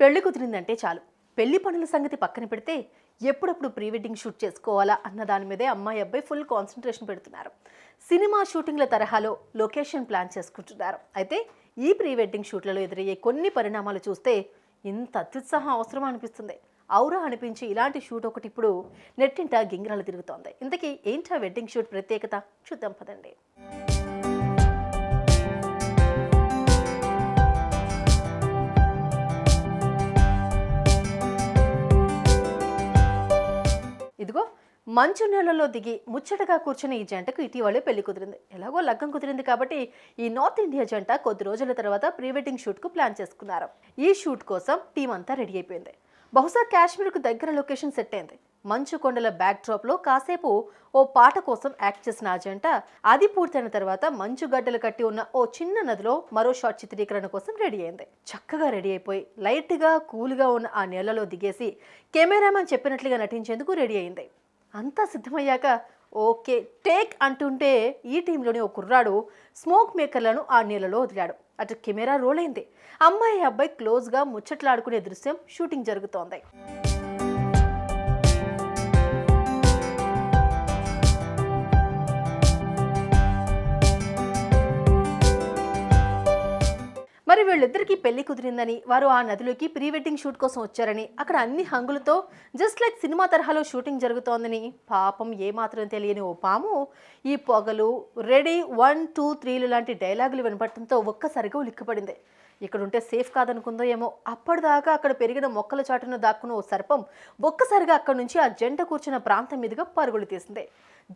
పెళ్లి కుదిరిందంటే చాలు పెళ్లి పనుల సంగతి పక్కన పెడితే ఎప్పుడప్పుడు ప్రీ వెడ్డింగ్ షూట్ చేసుకోవాలా అన్న దాని మీదే అమ్మాయి అబ్బాయి ఫుల్ కాన్సన్ట్రేషన్ పెడుతున్నారు. సినిమా షూటింగ్ల తరహాలో లొకేషన్ ప్లాన్ చేసుకుంటున్నారు. అయితే ఈ ప్రీ వెడ్డింగ్ షూట్లలో ఎదురయ్యే కొన్ని పరిణామాలు చూస్తే ఇంత అత్యుత్సాహం అవసరం అనిపిస్తుంది. ఔరా అనిపించి ఇలాంటి షూట్ ఒకటి ఇప్పుడు నెట్టింట గింగిరాలు తిరుగుతోంది. ఇంతకీ ఏంటా వెడ్డింగ్ షూట్ ప్రత్యేకత చూద్దాం పదండి. ఇదిగో మంచు నీళ్ళలో దిగి ముచ్చటగా కూర్చుని ఈ జంటకు ఇటీవలే పెళ్లి కుదిరింది. ఎలాగో లగ్గం కుదిరింది కాబట్టి ఈ నార్త్ ఇండియా జంట కొద్ది రోజుల తర్వాత ప్రీ వెడ్డింగ్ షూట్కు ప్లాన్ చేసుకున్నారు. ఈ షూట్ కోసం టీం అంతా రెడీ అయిపోయింది. బహుశా కాశ్మీర్కు దగ్గర లొకేషన్ సెట్ అయింది. మంచు కొండల బ్యాక్ డ్రాప్లో కాసేపు ఓ పాట కోసం యాక్ట్ చేసిన ఆ జంట అది పూర్తయిన తర్వాత మంచు గడ్డలు కట్టి ఉన్న ఓ చిన్న నదిలో మరో షాట్ చిత్రీకరణ కోసం రెడీ అయింది. చక్కగా రెడీ అయిపోయి లైట్గా కూల్గా ఉన్న ఆ నీళ్లలో దిగేసి కెమెరామెన్ చెప్పినట్లుగా నటించేందుకు రెడీ అయింది. అంతా సిద్ధమయ్యాక ఓకే టేక్ అంటుంటే ఈ టీంలోని ఓ కుర్రాడు స్మోక్ మేకర్లను ఆ నీళ్ళలో వదిలాడు. అటు కెమెరా రోల్ అయింది. అమ్మాయి అబ్బాయి క్లోజ్గా ముచ్చట్లాడుకునే దృశ్యం షూటింగ్ జరుగుతోంది. మరి వీళ్ళిద్దరికీ పెళ్లి కుదిరిందని వారు ఆ నదిలోకి ప్రీ వెడ్డింగ్ షూట్ కోసం వచ్చారని అక్కడ అన్ని హంగులతో జస్ట్ లైక్ సినిమా తరహాలో షూటింగ్ జరుగుతోందని పాపం ఏమాత్రం తెలియని ఓ పాము ఈ పొగలు రెడీ 1, 2, 3 లాంటి డైలాగులు వినపడటంతో ఒక్కసారిగా ఉలిక్కిపడింది. ఇక్కడుంటే సేఫ్ కాదనుకుందో ఏమో. అప్పటిదాకా అక్కడ పెరిగిన మొక్కల చాటున దాక్కున్న ఓ సర్పం ఒక్కసారిగా అక్కడి నుంచి ఆ జంట కూర్చున్న ప్రాంతం మీదుగా పరుగులు తీసింది.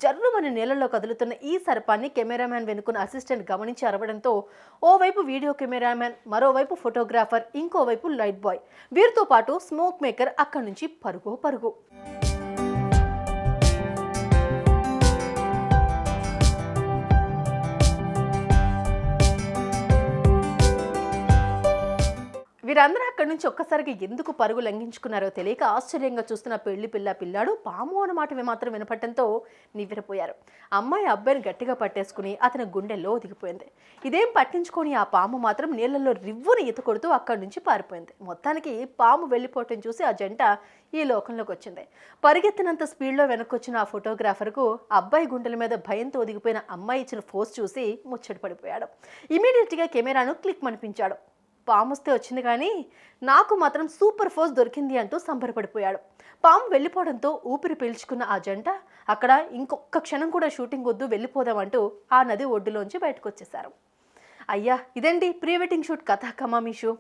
జర్రుమని నీళ్లలో కదులుతున్న ఈ సర్పాన్ని కెమెరామ్యాన్ వెనుకున్న అసిస్టెంట్ గమనించి అరవడంతో ఓవైపు వీడియో కెమెరామ్యాన్, మరోవైపు ఫోటోగ్రాఫర్, ఇంకోవైపు లైట్ బాయ్, వీరితో పాటు స్మోక్ మేకర్ అక్కడి నుంచి పరుగు. వీరందరూ అక్కడి నుంచి ఒక్కసారిగా ఎందుకు పరుగు లంఘించుకున్నారో తెలియక ఆశ్చర్యంగా చూస్తున్న పెళ్లి పిల్లాడు పాము అన్నమాట మాత్రం వినపడటంతో నివ్వెరపోయారు. అమ్మాయి అబ్బాయిని గట్టిగా పట్టేసుకుని అతని గుండెల్లో ఒదిగిపోయింది. ఇదేం పట్టించుకొని ఆ పాము మాత్రం నీళ్లలో రివ్వుని ఈత కొడుతూ అక్కడి నుంచి పారిపోయింది. మొత్తానికి పాము వెళ్ళిపోవటం చూసి ఆ జంట ఈ లోకంలోకి వచ్చింది. పరిగెత్తినంత స్పీడ్లో వెనక్కొచ్చిన ఆ ఫోటోగ్రాఫర్కు అబ్బాయి గుండెల మీద భయంతో ఒదిగిపోయిన అమ్మాయి ఇచ్చిన ఫోజ్ చూసి ముచ్చట పడిపోయాడు. ఇమీడియట్గా కెమెరాను క్లిక్ మనిపించాడు. పాముస్తే వచ్చింది కానీ నాకు మాత్రం సూపర్ ఫోజ్ దొరికింది అంటూ సంబరపడిపోయాడు. పాము వెళ్ళిపోవడంతో ఊపిరి పీల్చుకున్న ఆ జంట అక్కడ ఇంకొక క్షణం కూడా షూటింగ్ వద్దు వెళ్ళిపోదామంటూ ఆ నది ఒడ్డులోంచి బయటకు వచ్చేశారు. అయ్యా ఇదండి ప్రీ వెడ్డింగ్ షూట్ కథా కమామీషు.